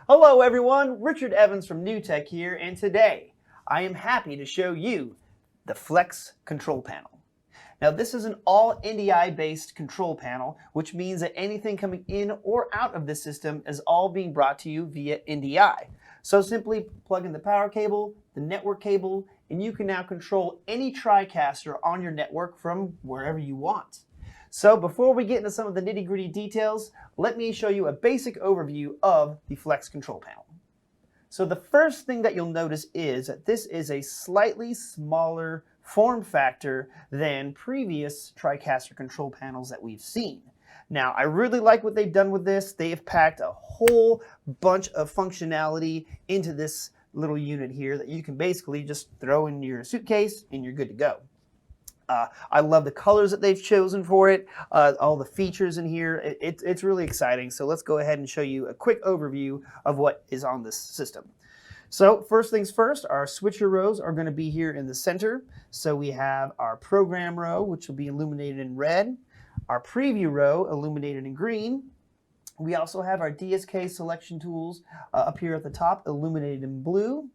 Hello everyone, Richard Evans from NewTek here, and today I am happy to show you the Flex control panel. Now this is an all NDI based control panel, which means that anything coming in or out of the system is all being brought to you via NDI. So simply plug in the power cable, the network cable, and you can now control any Tricaster on your network from wherever you want. So before we get into some of the nitty-gritty details, let me show you a basic overview of the Flex control panel. So the first thing that you'll notice is that this is a slightly smaller form factor than previous Tricaster control panels that we've seen. Now, I really like what they've done with this. They have packed a whole bunch of functionality into this little unit here that you can basically just throw in your suitcase and you're good to go. I love the colors that they've chosen for it, all the features in here. It's really exciting. So let's go ahead and show you a quick overview of what is on this system. So first things first, our switcher rows are going to be here in the center. So we have our program row, which will be illuminated in red, our preview row illuminated in green. We also have our DSK selection tools up here at the top, illuminated in blue.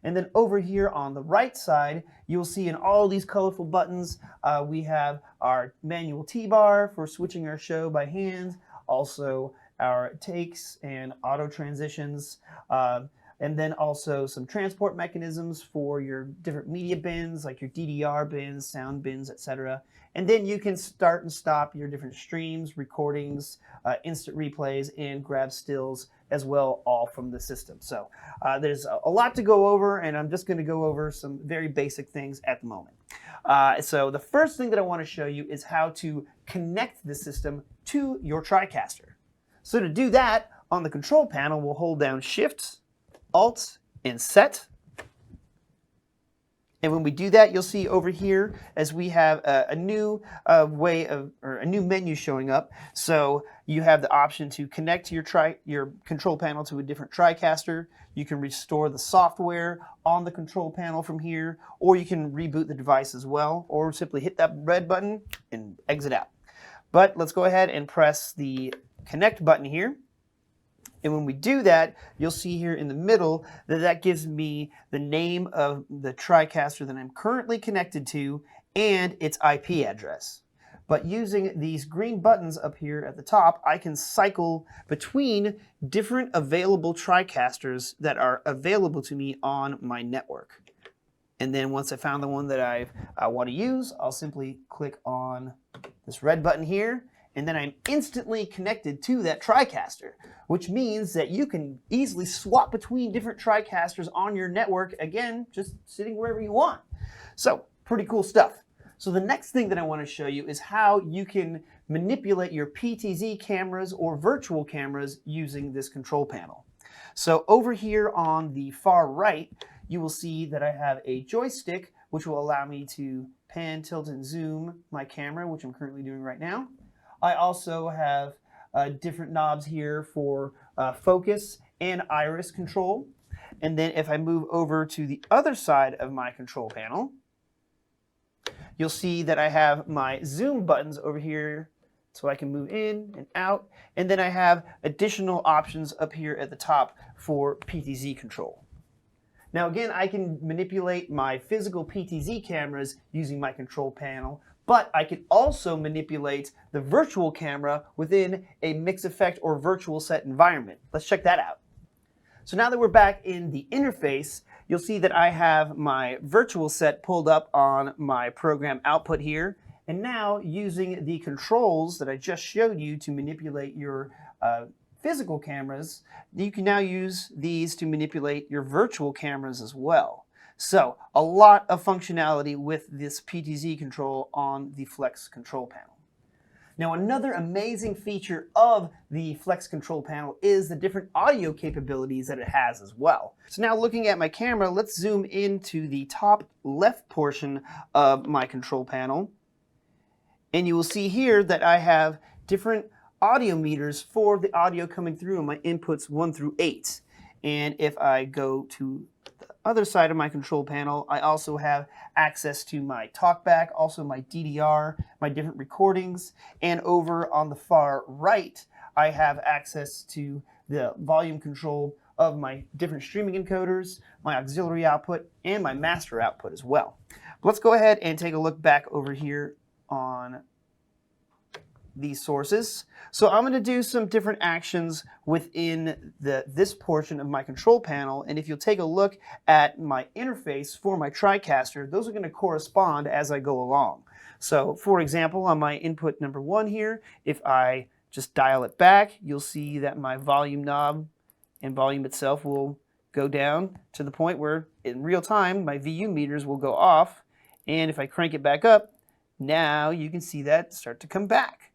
And then over here on the right side, you'll see in all these colorful buttons, we have our manual T-bar for switching our show by hand, also our takes and auto transitions, and then also some transport mechanisms for your different media bins, like your DDR bins, sound bins, etc. And then you can start and stop your different streams, recordings, instant replays, and grab stills as well, all from the system. So there's a lot to go over, and I'm just going to go over some very basic things at the moment. So the first thing that I want to show you is how to connect the system to your Tricaster. So to do that, on the control panel, we'll hold down Shift, Alt, and Set. And when we do that, you'll see over here as we have a new a new menu showing up. So you have the option to connect your control panel to a different Tricaster. You can restore the software on the control panel from here, or you can reboot the device as well, or simply hit that red button and exit out. But let's go ahead and press the connect button here. And when we do that, you'll see here in the middle that gives me the name of the Tricaster that I'm currently connected to and its IP address. But using these green buttons up here at the top, I can cycle between different available Tricasters that are available to me on my network. And then once I found the one that I want to use, I'll simply click on this red button here, and then I'm instantly connected to that Tricaster, which means that you can easily swap between different Tricasters on your network, again, just sitting wherever you want. So, pretty cool stuff. So the next thing that I want to show you is how you can manipulate your PTZ cameras or virtual cameras using this control panel. So over here on the far right, you will see that I have a joystick, which will allow me to pan, tilt, and zoom my camera, which I'm currently doing right now. I also have different knobs here for focus and iris control. And then if I move over to the other side of my control panel, you'll see that I have my zoom buttons over here so I can move in and out. And then I have additional options up here at the top for PTZ control. Now again, I can manipulate my physical PTZ cameras using my control panel, but I can also manipulate the virtual camera within a mix effect or virtual set environment. Let's check that out. So now that we're back in the interface, you'll see that I have my virtual set pulled up on my program output here. And now using the controls that I just showed you to manipulate your physical cameras, you can now use these to manipulate your virtual cameras as well. So a lot of functionality with this PTZ control on the Flex control panel. Now another amazing feature of the Flex control panel is the different audio capabilities that it has as well. So now looking at my camera, let's zoom into the top left portion of my control panel. And you will see here that I have different audio meters for the audio coming through in my inputs 1 through 8. And if I go to the other side of my control panel, I also have access to my TalkBack, also my DDR, my different recordings, and over on the far right, I have access to the volume control of my different streaming encoders, my auxiliary output, and my master output as well. But let's go ahead and take a look back over here on these sources. So I'm going to do some different actions within this portion of my control panel, and if you'll take a look at my interface for my TriCaster, those are going to correspond as I go along. So for example, on my input number 1 here, if I just dial it back, you'll see that my volume knob and volume itself will go down to the point where in real time my VU meters will go off, and if I crank it back up, now you can see that start to come back.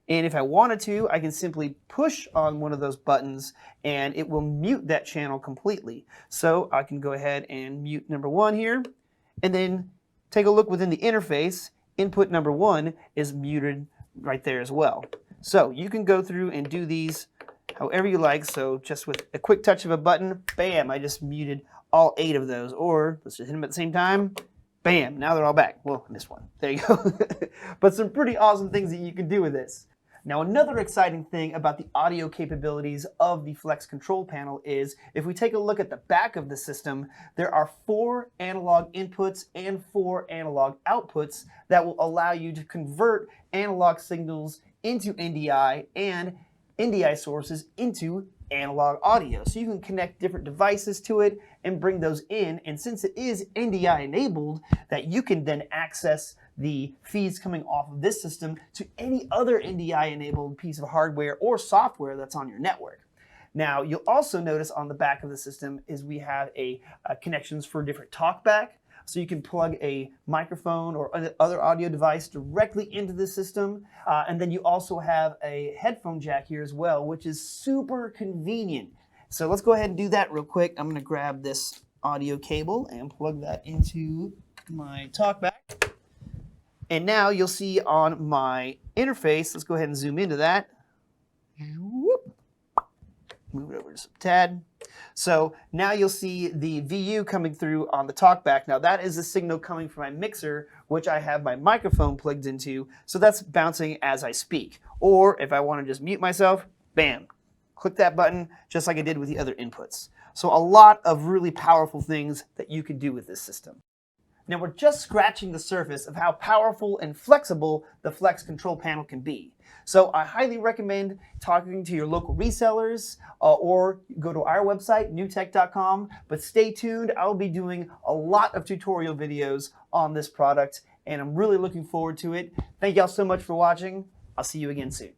And if I wanted to, I can simply push on one of those buttons and it will mute that channel completely. So I can go ahead and mute number 1 here, and then take a look within the interface. Input number 1 is muted right there as well. So you can go through and do these however you like. So just with a quick touch of a button, bam, I just muted all 8 of those. Or let's just hit them at the same time. Bam, now they're all back. Well, I missed one. There you go. But some pretty awesome things that you can do with this. Now, another exciting thing about the audio capabilities of the Flex control panel is if we take a look at the back of the system, there are 4 analog inputs and 4 analog outputs that will allow you to convert analog signals into NDI and NDI sources into analog audio. So you can connect different devices to it and bring those in, and since it is NDI enabled, that you can then access the feeds coming off of this system to any other NDI enabled piece of hardware or software that's on your network. Now, you'll also notice on the back of the system is we have connections for different talkback. So you can plug a microphone or other audio device directly into the system. And then you also have a headphone jack here as well, which is super convenient. So let's go ahead and do that real quick. I'm going to grab this audio cable and plug that into my talkback. And now you'll see on my interface, let's go ahead and zoom into that. Move it over just a tad. So now you'll see the VU coming through on the talkback. Now that is the signal coming from my mixer, which I have my microphone plugged into. So that's bouncing as I speak. Or if I want to just mute myself, bam, click that button just like I did with the other inputs. So a lot of really powerful things that you can do with this system. Now we're just scratching the surface of how powerful and flexible the Flex control panel can be. So I highly recommend talking to your local resellers or go to our website, newtek.com. But stay tuned, I'll be doing a lot of tutorial videos on this product and I'm really looking forward to it. Thank y'all so much for watching. I'll see you again soon.